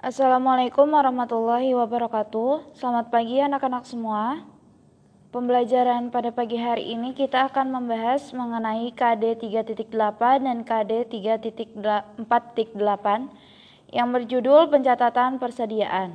Assalamualaikum warahmatullahi wabarakatuh. Selamat pagi anak-anak semua. Pembelajaran pada pagi hari ini kita akan membahas mengenai KD 3.8 dan KD 3.4.8 yang berjudul pencatatan persediaan.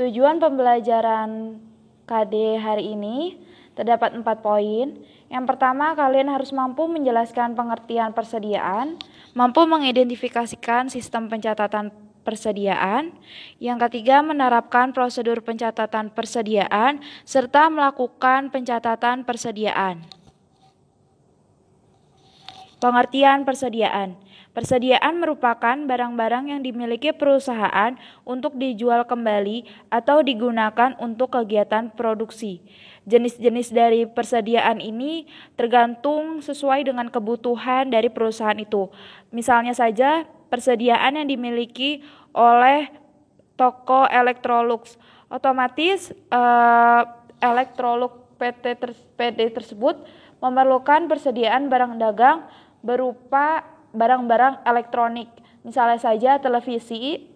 Tujuan pembelajaran KD hari ini terdapat 4 poin. Yang pertama, kalian harus mampu menjelaskan pengertian persediaan, mampu mengidentifikasikan sistem pencatatan persediaan. Yang ketiga, menerapkan prosedur pencatatan persediaan serta melakukan pencatatan persediaan. Pengertian persediaan. Persediaan merupakan barang-barang yang dimiliki perusahaan untuk dijual kembali atau digunakan untuk kegiatan produksi. Jenis-jenis dari persediaan ini tergantung sesuai dengan kebutuhan dari perusahaan itu. Misalnya saja persediaan yang dimiliki oleh toko Electrolux. Otomatis Electrolux PT tersebut memerlukan persediaan barang dagang berupa barang-barang elektronik. Misalnya saja televisi,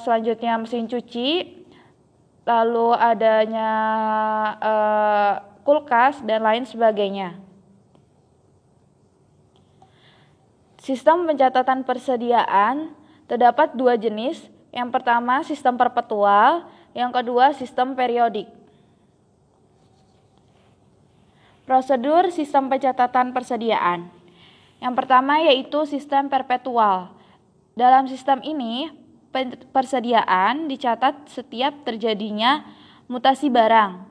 selanjutnya mesin cuci, lalu adanya kulkas dan lain sebagainya. Sistem pencatatan persediaan terdapat 2 jenis. Yang pertama sistem perpetual, yang kedua sistem periodik. Prosedur sistem pencatatan persediaan. Yang pertama yaitu sistem perpetual. Dalam sistem ini, persediaan dicatat setiap terjadinya mutasi barang.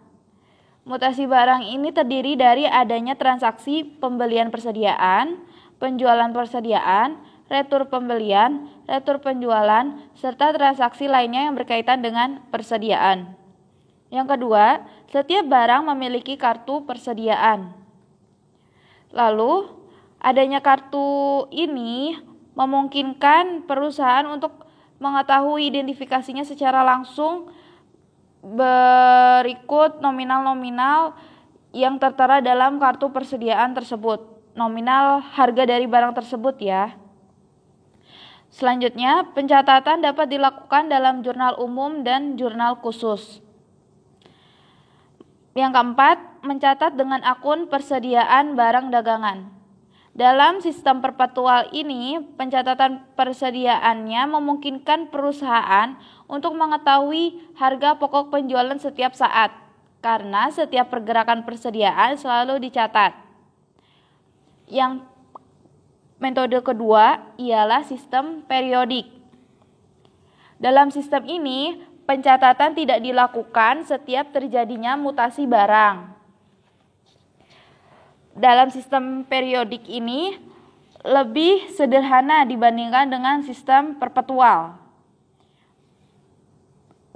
Mutasi barang ini terdiri dari adanya transaksi pembelian persediaan, penjualan persediaan, retur pembelian, retur penjualan, serta transaksi lainnya yang berkaitan dengan persediaan. Yang kedua, setiap barang memiliki kartu persediaan. Lalu, adanya kartu ini memungkinkan perusahaan untuk mengetahui identifikasinya secara langsung berikut nominal-nominal yang tertera dalam kartu persediaan tersebut. Nominal harga dari barang tersebut ya. Selanjutnya, pencatatan dapat dilakukan dalam jurnal umum dan jurnal khusus. Yang keempat, mencatat dengan akun persediaan barang dagangan. Dalam sistem perpetual ini, pencatatan persediaannya memungkinkan perusahaan untuk mengetahui harga pokok penjualan setiap saat, karena setiap pergerakan persediaan selalu dicatat. Yang metode kedua ialah sistem periodik. Dalam sistem ini, pencatatan tidak dilakukan setiap terjadinya mutasi barang. Dalam sistem periodik ini lebih sederhana dibandingkan dengan sistem perpetual.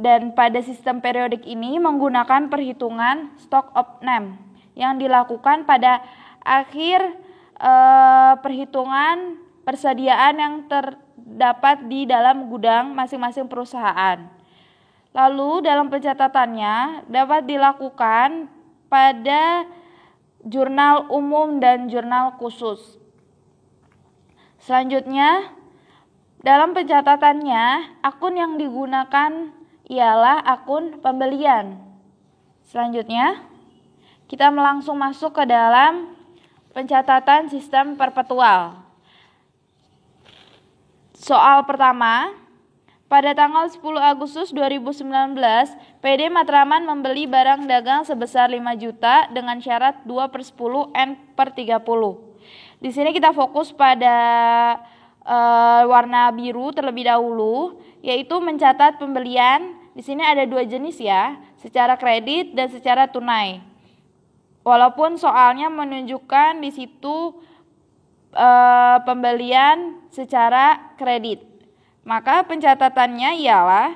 Dan pada sistem periodik ini menggunakan perhitungan stock of name yang dilakukan pada akhir perhitungan persediaan yang terdapat di dalam gudang masing-masing perusahaan. Lalu dalam pencatatannya dapat dilakukan pada jurnal umum dan jurnal khusus. Selanjutnya, dalam pencatatannya, akun yang digunakan ialah akun pembelian. Selanjutnya, kita langsung masuk ke dalam pencatatan sistem perpetual. Soal pertama, pada tanggal 10 Agustus 2019, PD Matraman membeli barang dagang sebesar 5 juta dengan syarat 2/10 N/30. Di sini kita fokus pada warna biru terlebih dahulu, yaitu mencatat pembelian. Di sini ada 2 jenis ya, secara kredit dan secara tunai. Walaupun soalnya menunjukkan di situ pembelian secara kredit. Maka pencatatannya ialah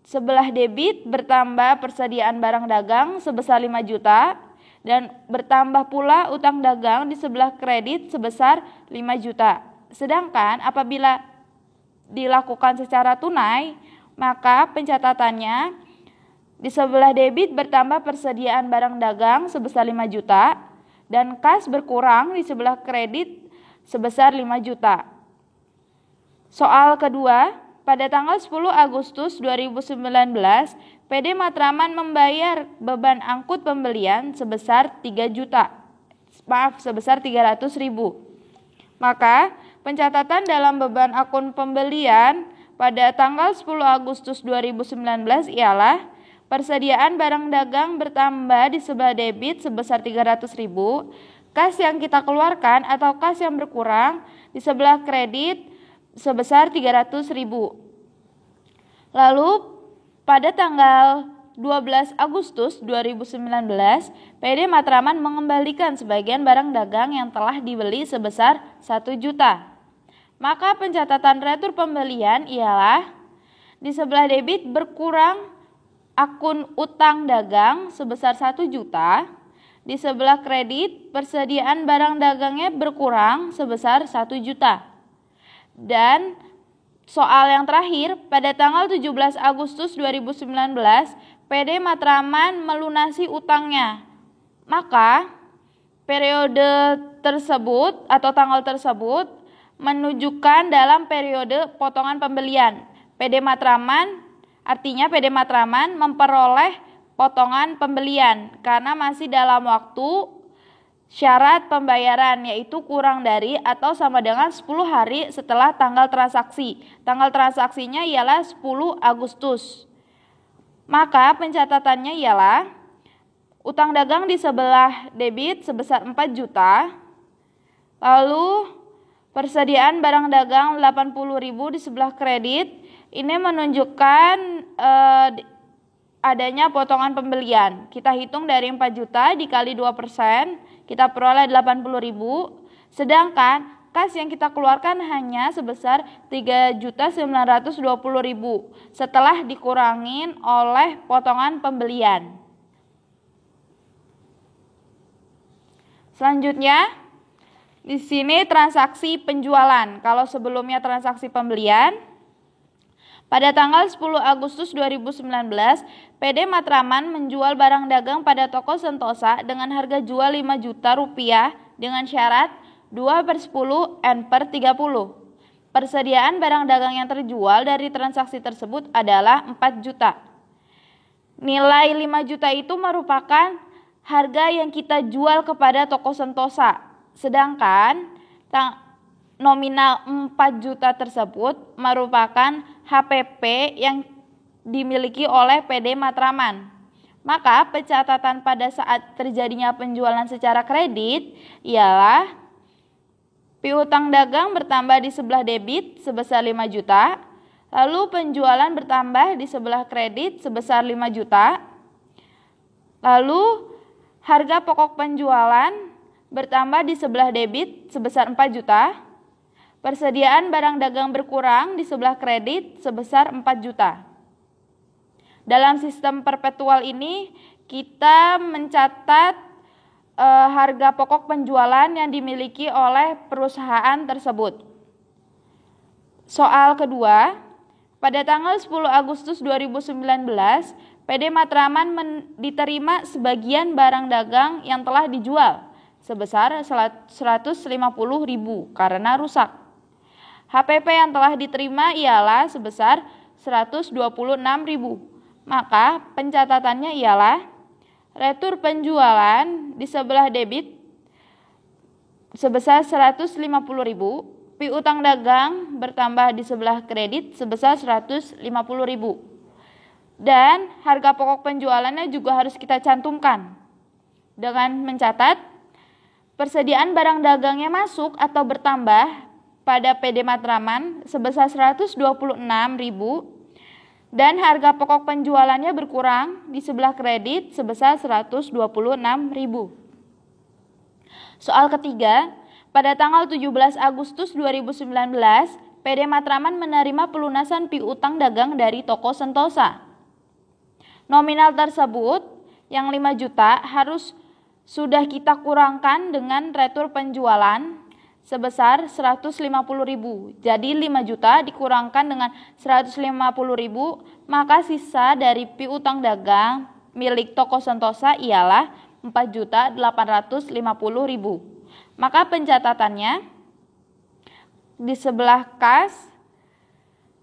sebelah debit bertambah persediaan barang dagang sebesar 5 juta dan bertambah pula utang dagang di sebelah kredit sebesar 5 juta. Sedangkan apabila dilakukan secara tunai, maka pencatatannya di sebelah debit bertambah persediaan barang dagang sebesar 5 juta dan kas berkurang di sebelah kredit sebesar 5 juta. Soal kedua, pada tanggal 10 Agustus 2019, PD Matraman membayar beban angkut pembelian sebesar 300.000. Maka, pencatatan dalam beban akun pembelian pada tanggal 10 Agustus 2019 ialah persediaan barang dagang bertambah di sebelah debit sebesar 300.000, kas yang kita keluarkan atau kas yang berkurang di sebelah kredit sebesar 300.000. Lalu pada tanggal 12 Agustus 2019, PD Matraman mengembalikan sebagian barang dagang yang telah dibeli sebesar 1 juta. Maka pencatatan retur pembelian ialah di sebelah debit berkurang akun utang dagang sebesar 1 juta, di sebelah kredit persediaan barang dagangnya berkurang sebesar 1 juta. Dan soal yang terakhir, pada tanggal 17 Agustus 2019, PD Matraman melunasi utangnya. Maka periode tersebut atau tanggal tersebut menunjukkan dalam periode potongan pembelian. PD Matraman memperoleh potongan pembelian karena masih dalam waktu syarat pembayaran, yaitu kurang dari atau sama dengan 10 hari setelah tanggal transaksi. Tanggal transaksinya ialah 10 Agustus. Maka pencatatannya ialah utang dagang di sebelah debit sebesar 4 juta. Lalu persediaan barang dagang 80.000 di sebelah kredit. Ini menunjukkan adanya potongan pembelian. Kita hitung dari 4 juta dikali 2%, kita peroleh 80.000. Sedangkan kas yang kita keluarkan hanya sebesar 3.920.000 setelah dikurangin oleh potongan pembelian. Selanjutnya, di sini transaksi penjualan. Kalau sebelumnya transaksi pembelian, pada tanggal 10 Agustus 2019, PD Matraman menjual barang dagang pada toko Sentosa dengan harga jual 5 juta rupiah dengan syarat 2/10 N/30. Persediaan barang dagang yang terjual dari transaksi tersebut adalah 4 juta. Nilai 5 juta itu merupakan harga yang kita jual kepada toko Sentosa. Sedangkan nominal 4 juta tersebut merupakan HPP yang dimiliki oleh PD Matraman. Maka pencatatan pada saat terjadinya penjualan secara kredit ialah piutang dagang bertambah di sebelah debit sebesar 5 juta, lalu penjualan bertambah di sebelah kredit sebesar 5 juta, lalu harga pokok penjualan bertambah di sebelah debit sebesar 4 juta, persediaan barang dagang berkurang di sebelah kredit sebesar 4 juta. Dalam sistem perpetual ini, kita mencatat harga pokok penjualan yang dimiliki oleh perusahaan tersebut. Soal kedua, pada tanggal 10 Agustus 2019, PD Matraman diterima sebagian barang dagang yang telah dijual sebesar 150.000 karena rusak. HPP yang telah diterima ialah sebesar 126.000. Maka pencatatannya ialah retur penjualan di sebelah debit sebesar 150.000, piutang dagang bertambah di sebelah kredit sebesar 150.000. Dan harga pokok penjualannya juga harus kita cantumkan dengan mencatat persediaan barang dagangnya masuk atau bertambah pada PD Matraman sebesar 126.000 dan harga pokok penjualannya berkurang di sebelah kredit sebesar 126.000. Soal ketiga, pada tanggal 17 Agustus 2019, PD Matraman menerima pelunasan piutang dagang dari toko Sentosa. Nominal tersebut yang 5 juta harus sudah kita kurangkan dengan retur penjualan sebesar 150.000. Jadi 5 juta dikurangkan dengan 150.000, maka sisa dari piutang dagang milik toko Sentosa ialah 4.850.000. Maka pencatatannya di sebelah kas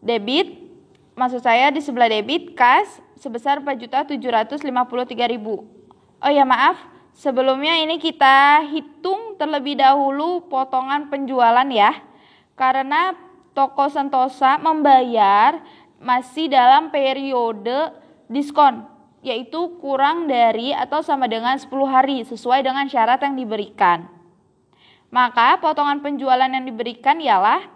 debit, maksud saya di sebelah debit kas sebesar 4.753.000. Oh ya maaf, sebelumnya ini kita hitung terlebih dahulu potongan penjualan ya. Karena toko Sentosa membayar masih dalam periode diskon, yaitu kurang dari atau sama dengan 10 hari sesuai dengan syarat yang diberikan. Maka potongan penjualan yang diberikan ialah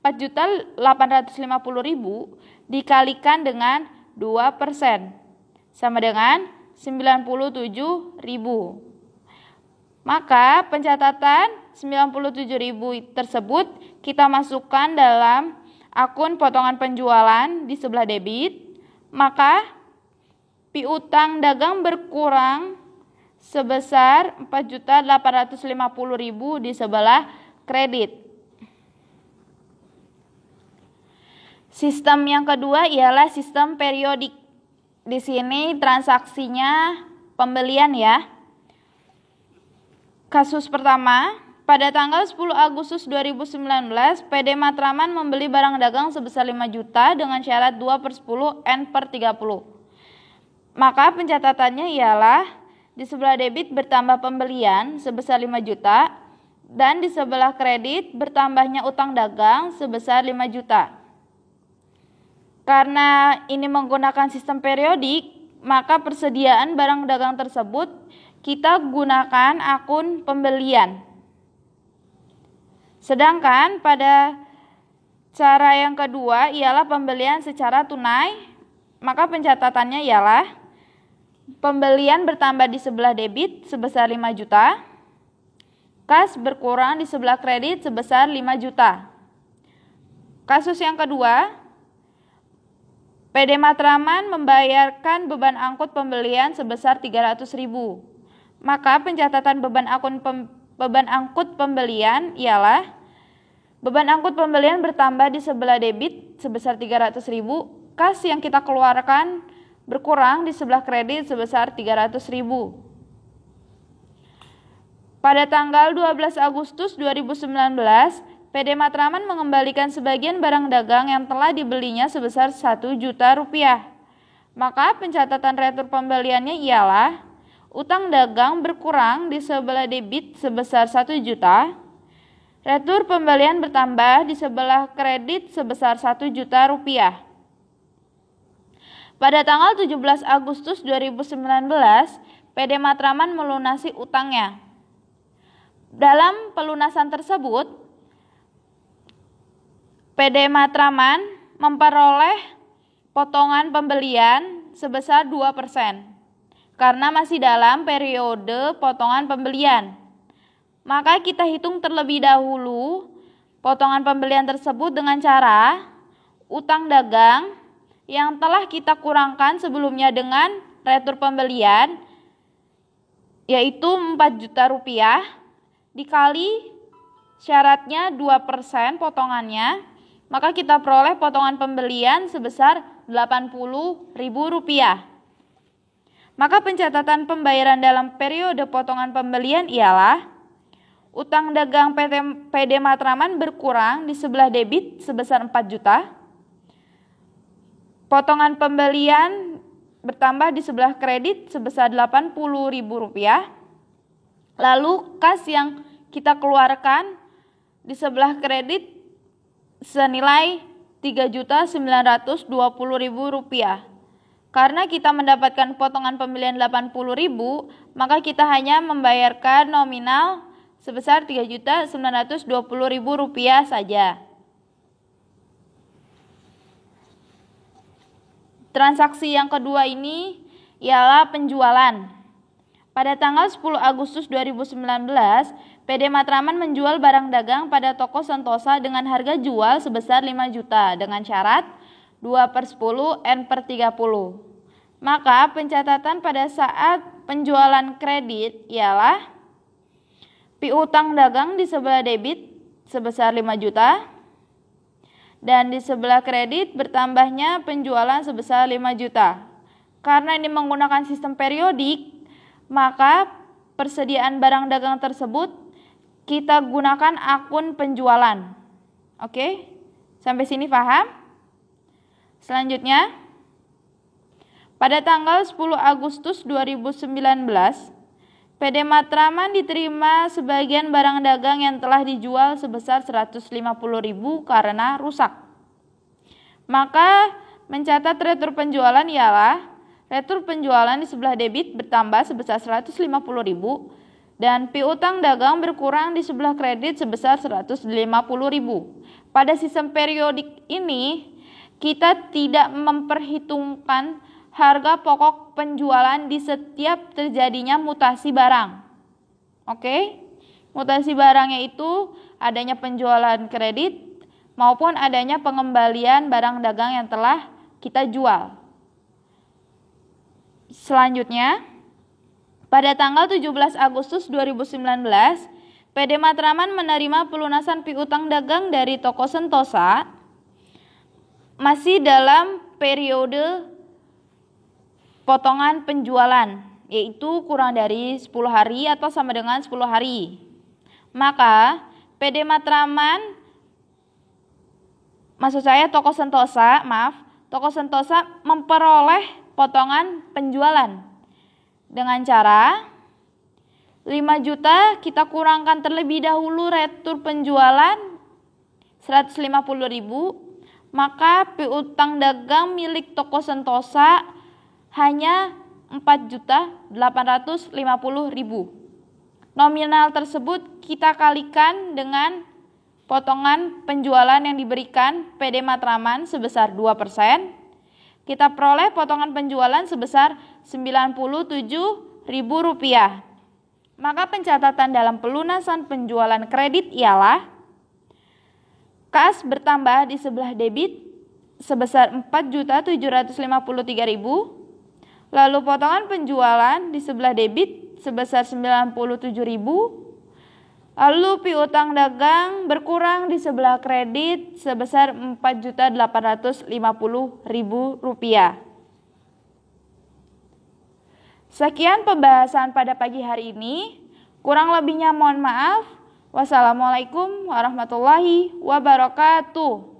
4.850.000 dikalikan dengan 2% sama dengan 97.000. Maka pencatatan 97.000 tersebut kita masukkan dalam akun potongan penjualan di sebelah debit, maka piutang dagang berkurang sebesar 4.850.000 di sebelah kredit. Sistem yang kedua ialah sistem periodik. Di sini transaksinya pembelian ya. Kasus pertama, pada tanggal 10 Agustus 2019, PD Matraman membeli barang dagang sebesar 5 juta dengan syarat 2/10 N/30. Maka pencatatannya ialah di sebelah debit bertambah pembelian sebesar 5 juta dan di sebelah kredit bertambahnya utang dagang sebesar 5 juta. Karena ini menggunakan sistem periodik, maka persediaan barang dagang tersebut kita gunakan akun pembelian. Sedangkan pada cara yang kedua ialah pembelian secara tunai, maka pencatatannya ialah pembelian bertambah di sebelah debit sebesar 5 juta, kas berkurang di sebelah kredit sebesar 5 juta. Kasus yang kedua, PD Matraman membayarkan beban angkut pembelian sebesar 300.000. Maka pencatatan beban angkut pembelian ialah beban angkut pembelian bertambah di sebelah debit sebesar 300.000, kas yang kita keluarkan berkurang di sebelah kredit sebesar 300.000. Pada tanggal 12 Agustus 2019, PD Matraman mengembalikan sebagian barang dagang yang telah dibelinya sebesar 1 juta rupiah. Maka pencatatan retur pembeliannya ialah utang dagang berkurang di sebelah debit sebesar 1 juta, retur pembelian bertambah di sebelah kredit sebesar 1 juta rupiah. Pada tanggal 17 Agustus 2019, PD Matraman melunasi utangnya. Dalam pelunasan tersebut, PD Matraman memperoleh potongan pembelian sebesar 2% karena masih dalam periode potongan pembelian. Maka kita hitung terlebih dahulu potongan pembelian tersebut dengan cara utang dagang yang telah kita kurangkan sebelumnya dengan retur pembelian, yaitu 4 juta rupiah, dikali syaratnya 2% potongannya, maka kita peroleh potongan pembelian sebesar 80.000 rupiah. Maka pencatatan pembayaran dalam periode potongan pembelian ialah utang dagang PD Matraman berkurang di sebelah debit sebesar 4 juta, potongan pembelian bertambah di sebelah kredit sebesar 80.000 rupiah, lalu kas yang kita keluarkan di sebelah kredit senilai 3.920.000 rupiah. Karena kita mendapatkan potongan pembelian 80.000, maka kita hanya membayarkan nominal sebesar 3.920.000 rupiah saja. Transaksi yang kedua ini ialah penjualan. Pada tanggal 10 Agustus 2019, PD Matraman menjual barang dagang pada toko Sentosa dengan harga jual sebesar 5 juta dengan syarat 2/10 N/30. Maka pencatatan pada saat penjualan kredit ialah piutang dagang di sebelah debit sebesar 5 juta dan di sebelah kredit bertambahnya penjualan sebesar 5 juta. Karena ini menggunakan sistem periodik, maka persediaan barang dagang tersebut kita gunakan akun penjualan. Oke? Sampai sini paham? Selanjutnya, pada tanggal 10 Agustus 2019, PD Matraman diterima sebagian barang dagang yang telah dijual sebesar 150.000 karena rusak. Maka mencatat retur penjualan ialah retur penjualan di sebelah debit bertambah sebesar 150.000 dan piutang dagang berkurang di sebelah kredit sebesar 150.000. Pada sistem periodik ini, kita tidak memperhitungkan harga pokok penjualan di setiap terjadinya mutasi barang. Oke? Mutasi barang yaitu adanya penjualan kredit maupun adanya pengembalian barang dagang yang telah kita jual. Selanjutnya, pada tanggal 17 Agustus 2019, PD Matraman menerima pelunasan piutang dagang dari toko Sentosa masih dalam periode potongan penjualan, yaitu kurang dari 10 hari atau sama dengan 10 hari. Maka PD Matraman, toko Sentosa memperoleh potongan penjualan dengan cara 5 juta kita kurangkan terlebih dahulu retur penjualan 150.000, maka piutang dagang milik toko Sentosa hanya 4.850.000. Nominal tersebut kita kalikan dengan potongan penjualan yang diberikan PD Matraman sebesar 2%. Kita peroleh potongan penjualan sebesar Rp97.000. Maka pencatatan dalam pelunasan penjualan kredit ialah kas bertambah di sebelah debit sebesar 4.753.000. Lalu potongan penjualan di sebelah debit sebesar 97.000. Lalu piutang dagang berkurang di sebelah kredit sebesar Rp4.850.000. Sekian pembahasan pada pagi hari ini. Kurang lebihnya mohon maaf. Wassalamualaikum warahmatullahi wabarakatuh.